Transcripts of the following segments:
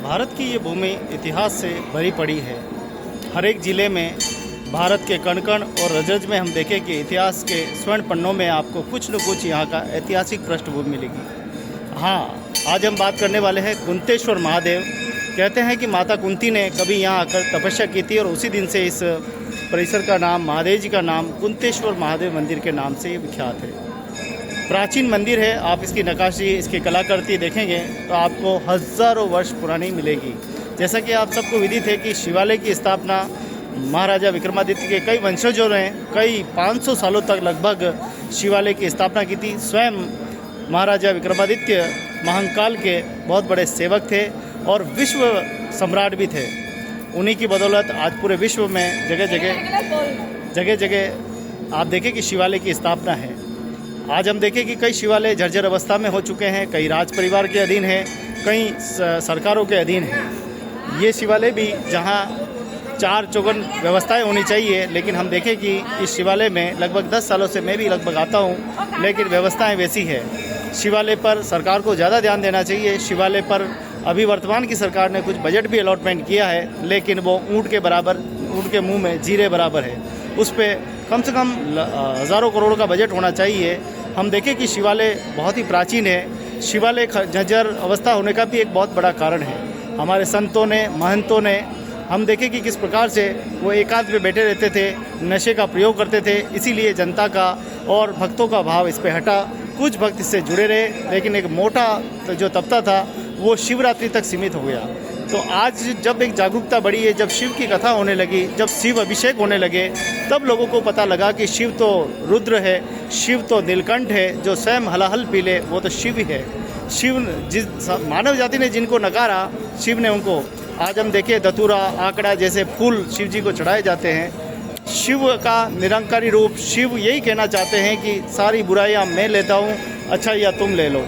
भारत की ये भूमि इतिहास से भरी पड़ी है। हर एक ज़िले में भारत के कण कण और रज में हम देखें कि इतिहास के स्वर्ण पन्नों में आपको कुछ न कुछ यहाँ का ऐतिहासिक पृष्ठभूमि मिलेगी। हाँ, आज हम बात करने वाले हैं कुंतेश्वर महादेव। कहते हैं कि माता कुंती ने कभी यहाँ आकर तपस्या की थी और उसी दिन से इस परिसर का नाम, महादेव जी का नाम कुंतेश्वर महादेव मंदिर के नाम से विख्यात है। प्राचीन मंदिर है। आप इसकी नक्काशी, इसकी कलाकृति देखेंगे तो आपको हज़ारों वर्ष पुरानी मिलेगी। जैसा कि आप सबको विदित है कि शिवालय की स्थापना महाराजा विक्रमादित्य के कई वंशजों ने कई 500 सालों तक लगभग शिवालय की स्थापना की थी। स्वयं महाराजा विक्रमादित्य महाकाल के बहुत बड़े सेवक थे और विश्व सम्राट भी थे। उन्हीं की बदौलत आज पूरे विश्व में जगह जगह आप देखें कि शिवालय की स्थापना है। आज हम देखें कि कई शिवालय जर्जर अवस्था में हो चुके हैं, कई राज परिवार के अधीन हैं, कई सरकारों के अधीन हैं। ये शिवालय भी जहाँ चार चौगन व्यवस्थाएं होनी चाहिए, लेकिन हम देखें कि इस शिवालय में लगभग 10 सालों से मैं भी लगभग आता हूँ, लेकिन व्यवस्थाएं वैसी है। शिवालय पर सरकार को ज़्यादा ध्यान देना चाहिए। शिवालय पर अभी वर्तमान की सरकार ने कुछ बजट भी अलॉटमेंट किया है, लेकिन वो ऊँट के बराबर, ऊँट के मुँह में जीरे बराबर है। उस पर कम से कम हज़ारों करोड़ का बजट होना चाहिए। हम देखें कि शिवालय बहुत ही प्राचीन है। शिवालय जर्जर अवस्था होने का भी एक बहुत बड़ा कारण है। हमारे संतों ने, महंतों ने, हम देखें कि किस प्रकार से वो एकांत में बैठे रहते थे, नशे का प्रयोग करते थे, इसीलिए जनता का और भक्तों का भाव इस पे हटा। कुछ भक्त इससे जुड़े रहे, लेकिन एक मोटा जो तबका था वो शिवरात्रि तक सीमित हो गया। तो आज जब एक जागरूकता बढ़ी है, जब शिव की कथा होने लगी, जब शिव अभिषेक होने लगे, तब लोगों को पता लगा कि शिव तो रुद्र है, शिव तो नीलकंठ है, जो स्वयं हलाहल पी ले वो तो शिव ही है। शिव जिस मानव जाति ने जिनको नकारा, शिव ने उनको, आज हम देखें धतूरा, आंकड़ा जैसे फूल शिव जी को चढ़ाए जाते हैं। शिव का निरंकारी रूप, शिव यही कहना चाहते हैं कि सारी बुराइयां मैं लेता हूँ, अच्छा या तुम ले लो।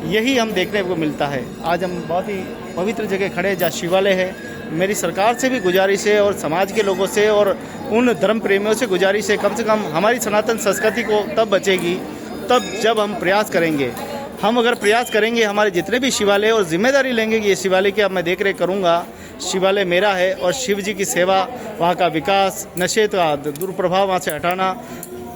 यही हम देखने को मिलता है। आज हम बहुत ही पवित्र जगह खड़े जहाँ शिवालय है। मेरी सरकार से भी गुजारिश है और समाज के लोगों से और उन धर्म प्रेमियों से गुजारिश है, कम से कम हमारी सनातन संस्कृति को तब बचेगी तब जब हम प्रयास करेंगे। हम अगर प्रयास करेंगे, हमारे जितने भी शिवालय और जिम्मेदारी लेंगे कि ये शिवालय की अब मैं देख रेख करूँगा, शिवालय मेरा है और शिव जी की सेवा, वहाँ का विकास, नशे का दुष्प्रभाव वहाँ से हटाना,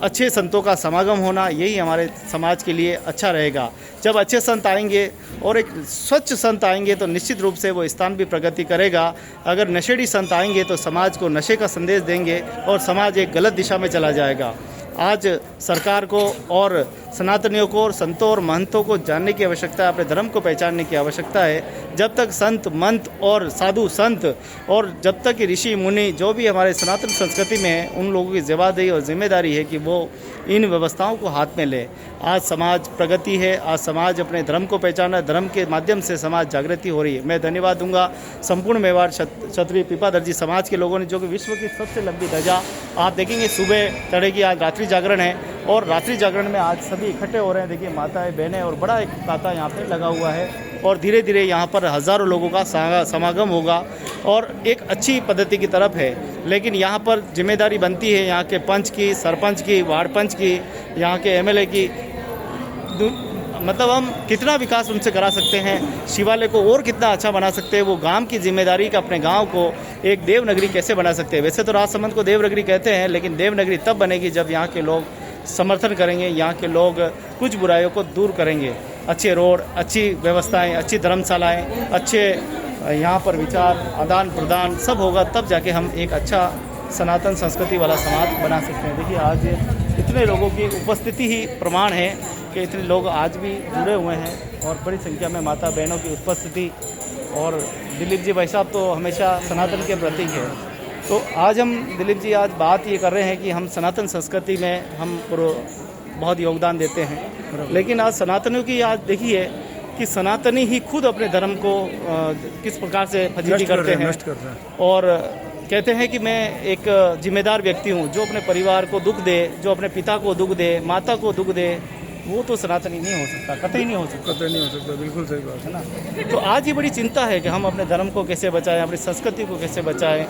अच्छे संतों का समागम होना, यही हमारे समाज के लिए अच्छा रहेगा। जब अच्छे संत आएंगे और एक स्वच्छ संत आएंगे तो निश्चित रूप से वो स्थान भी प्रगति करेगा। अगर नशेड़ी संत आएंगे तो समाज को नशे का संदेश देंगे और समाज एक गलत दिशा में चला जाएगा। आज सरकार को और सनातनियों को और संतों और महंतों को जानने की आवश्यकता है, अपने धर्म को पहचानने की आवश्यकता है। जब तक संत, मंत और साधु संत और जब तक ऋषि मुनि जो भी हमारे सनातन संस्कृति में है, उन लोगों की जवाबदेही और जिम्मेदारी है कि वो इन व्यवस्थाओं को हाथ में ले। आज समाज प्रगति है, आज समाज अपने धर्म को पहचाना, धर्म के माध्यम से समाज जागृति हो रही है। मैं धन्यवाद दूंगा संपूर्ण मेवाड़ क्षत्रिय पीपादर्जी समाज के लोगों ने, जो कि विश्व की सबसे लंबी ध्वजा आप देखेंगे सुबह चढ़ेगी। आज रात्रि जागरण है और रात्रि जागरण में आज सभी इकट्ठे हो रहे हैं। देखिए माताएं, बहनें और बड़ा एक तांता यहाँ पे लगा हुआ है और धीरे धीरे यहाँ पर हज़ारों लोगों का समागम होगा और एक अच्छी पद्धति की तरफ है। लेकिन यहाँ पर जिम्मेदारी बनती है यहाँ के पंच की, सरपंच की, वार्ड पंच की, यहाँ के एमएलए की। मतलब हम कितना विकास उनसे करा सकते हैं, शिवालय को और कितना अच्छा बना सकते हैं, वो गांव की जिम्मेदारी का अपने गांव को एक देवनगरी कैसे बना सकते हैं। वैसे तो राजसमंद को देवनगरी कहते हैं, लेकिन देवनगरी तब बनेगी जब यहाँ के लोग समर्थन करेंगे, यहाँ के लोग कुछ बुराइयों को दूर करेंगे। अच्छे रोड, अच्छी व्यवस्थाएं, अच्छी धर्मशालाएं, अच्छे यहाँ पर विचार आदान प्रदान सब होगा, तब जाके हम एक अच्छा सनातन संस्कृति वाला समाज बना सकते हैं। देखिए आज इतने लोगों की उपस्थिति ही प्रमाण है कि इतने लोग आज भी जुड़े हुए हैं और बड़ी संख्या में माता बहनों की उपस्थिति। और दिलीप जी भाई साहब तो हमेशा सनातन के प्रतीक है। तो आज हम दिलीप जी आज बात ये कर रहे हैं कि हम सनातन संस्कृति में हम बहुत योगदान देते हैं, लेकिन आज सनातनियों की आज देखिए कि सनातनी ही खुद अपने धर्म को किस प्रकार से फजीती करते हैं और कहते हैं कि मैं एक जिम्मेदार व्यक्ति हूँ, जो अपने परिवार को दुख दे, जो अपने पिता को दुख दे, माता को दुख दे, वो तो सनातनी नहीं हो सकता, कतई नहीं हो सकता। कतई नहीं हो सकता, बिल्कुल सही बात है ना। तो आज ये बड़ी चिंता है कि हम अपने धर्म को कैसे बचाएं, अपनी संस्कृति को कैसे बचाएं।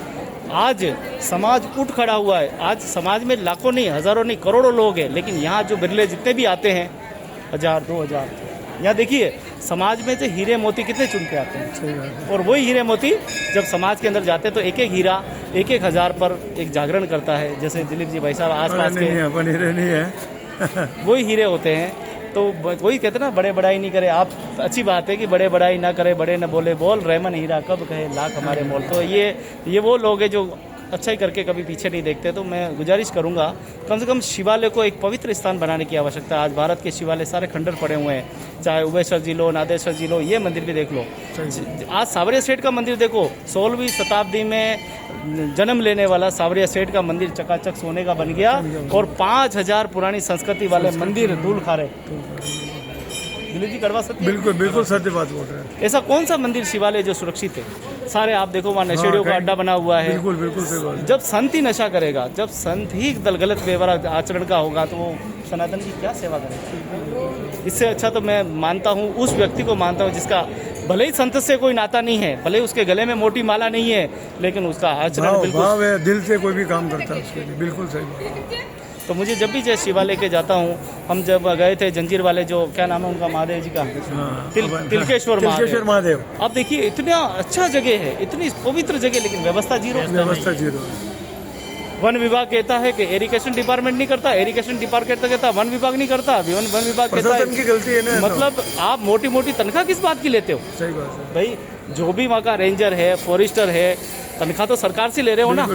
आज समाज उठ खड़ा हुआ है। आज समाज में लाखों नहीं, हज़ारों नहीं, करोड़ों लोग हैं, लेकिन यहाँ जो बिरले जितने भी आते हैं, 1000, 2000, यहाँ देखिए समाज में जो हीरे मोती कितने चुन के आते हैं, सही बात है। और वही हीरे मोती जब समाज के अंदर जाते हैं तो एक एक हीरा 1,000 पर एक जागरण करता है। जैसे दिलीप जी भाई साहब आसपास नहीं के है, अपन हीरे नहीं है। वही हीरे होते हैं। तो वही कहते हैं ना, बड़े बड़ाई नहीं करे आप, अच्छी बात है कि बड़े बड़ाई ना करे, बड़े न बोले बोल, रहमन हीरा कब कहे लाख हमारे मोल। तो ये वो लोग हैं जो अच्छा ही करके कभी पीछे नहीं देखते। तो मैं गुजारिश करूंगा कम से कम शिवालय को एक पवित्र स्थान बनाने की आवश्यकता है। आज भारत के शिवालय सारे खंडर पड़े हुए हैं, चाहे उबेश्वर जी लो, नादेश्वर जी लो, ये मंदिर भी देख लो। आज सावरिया सेठ का मंदिर देखो, 16वीं शताब्दी में जन्म लेने वाला सावरिया सेठ का मंदिर चकाचक सोने का बन गया, और 5,000 पुरानी संस्कृति वाले मंदिर धूल खा रहे। दिलीप जी कड़वा सत्य, बिल्कुल बिल्कुल सत्य बात बोल रहे हैं। ऐसा कौन सा मंदिर शिवालय जो सुरक्षित है? सारे आप देखो वहाँ नशेड़ियों का अड्डा बना हुआ है। बिल्कुल बिल्कुल सही बात है। जब संत ही नशा करेगा, जब संत ही गलत व्यवहार आचरण का होगा, तो वो सनातन की क्या सेवा करेगा? इससे अच्छा तो मैं मानता हूँ, उस व्यक्ति को मानता हूँ जिसका भले ही संत से कोई नाता नहीं है, भले ही उसके गले में मोटी माला नहीं है, लेकिन उसका आचरण बिल्कुल भाव है, दिल से कोई भी काम करता है उसके लिए। बिल्कुल सही बात है। तो मुझे जब भी जय शिवालय के जाता हूँ, हम जब गए थे जंजीर वाले, जो क्या नाम है उनका, महादेव जी का, तिलकेश्वर महादेव। अब देखिए इतना अच्छा जगह है, इतनी पवित्र जगह, लेकिन व्यवस्था जीरो। व्यवस्था जीरो। वन विभाग कहता है कि इरिगेशन डिपार्टमेंट नहीं करता, इरिगेशन डिपार्टमेंट कहता है वन विभाग नहीं करता, वन विभाग कहता है की गलती है ना। मतलब आप मोटी मोटी तनख्वाह किस बात की लेते हो? सही बात है भाई, जो भी वहाँ का रेंजर है, फॉरेस्टर है, तनख्वाह तो सरकार से ले रहे हो ना।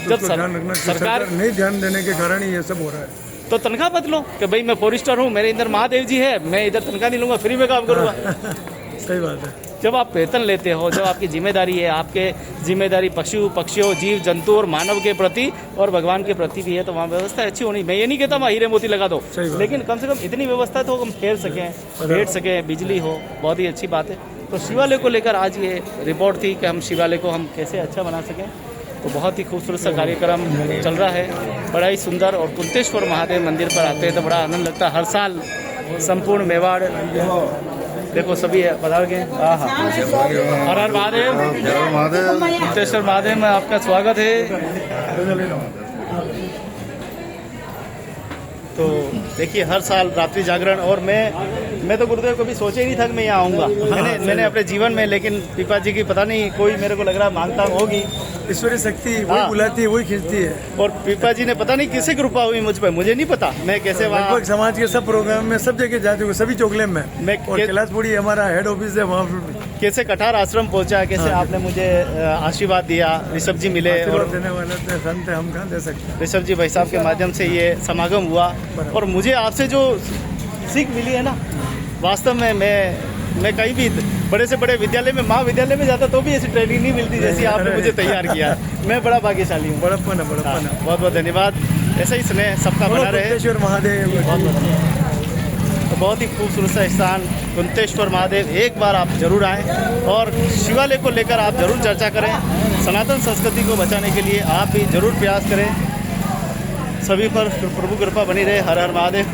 जब सरकार नहीं ध्यान देने के कारण ही ये सब हो रहा है। तो तनख्वाह बत लो कि भाई मैं फॉरेस्टर हूँ, मेरे इधर महादेव जी है, मैं इधर तनख्वाह नहीं लूंगा, फ्री में काम करूँगा। सही बात है। जब आप वेतन लेते हो, जब आपकी जिम्मेदारी है, आपके जिम्मेदारी पक्षियों, जीव जंतु और मानव के प्रति और भगवान के प्रति भी है, तो वहाँ व्यवस्था अच्छी होनी। मैं ये नहीं कहता वहाँ हीरे मोती लगा दो, लेकिन कम से कम इतनी व्यवस्था तो हम ठहर सकें, बैठ सकें, बिजली हो, बहुत ही अच्छी बात है। तो शिवालय को लेकर आज ये रिपोर्ट थी कि हम शिवालय को हम कैसे अच्छा बना सकें। तो बहुत ही खूबसूरत सा कार्यक्रम चल रहा है, बड़ा ही सुंदर। और कुंतेश्वर महादेव मंदिर पर आते हैं तो बड़ा आनंद लगता है। हर साल संपूर्ण मेवाड़ देखो सभी पधार गए। हाँ हाँ, हर हर महादेव, कुंतेश्वर महादेव में आपका स्वागत है। तो देखिए हर साल रात्रि जागरण, और मैं तो गुरुदेव कभी सोचा ही नहीं था कि मैं यहाँ आऊँगा। मैंने अपने जीवन में, लेकिन पिपा जी की पता नहीं कोई मेरे को लग रहा मांगता होगी, ईश्वरी शक्ति वही बुलाती है, वही खींचती है। और पिपा जी ने पता नहीं किसी कृपा हुई मुझ पर, मुझे नहीं पता मैं कैसे वहाँ समाज के सब प्रोग्राम में सब जगह जाते हुए, सभी चोगले में। और कैलाशपुरी हमारा हेड ऑफिस है, वहाँ कैसे कठार आश्रम पहुँचा, कैसे आपने मुझे आशीर्वाद दिया, ऋषभ जी मिले, और देने वाले संत हम कहाँ दे सकते। ऋषभ जी भाई साहब के माध्यम से ये समागम हुआ, और मुझे आपसे जो सीख मिली है ना, वास्तव में मैं कहीं भी बड़े से बड़े विद्यालय में, महाविद्यालय में जाता तो भी ऐसी ट्रेनिंग नहीं मिलती जैसी आपने मुझे तैयार किया। मैं बड़ा भाग्यशाली हूँ। बड़प्पन है। बहुत बहुत धन्यवाद। ऐसा ही स्नेह सबका बना रहे। कुंतेश्वर महादेव तो बहुत ही खूबसूरत सा स्थान कुंतेश्वर महादेव, एक बार आप जरूर आएँ और शिवालय को लेकर आप जरूर चर्चा करें। सनातन संस्कृति को बचाने के लिए आप भी जरूर प्रयास करें। सभी पर प्रभु कृपा बनी रहे। हर हर महादेव।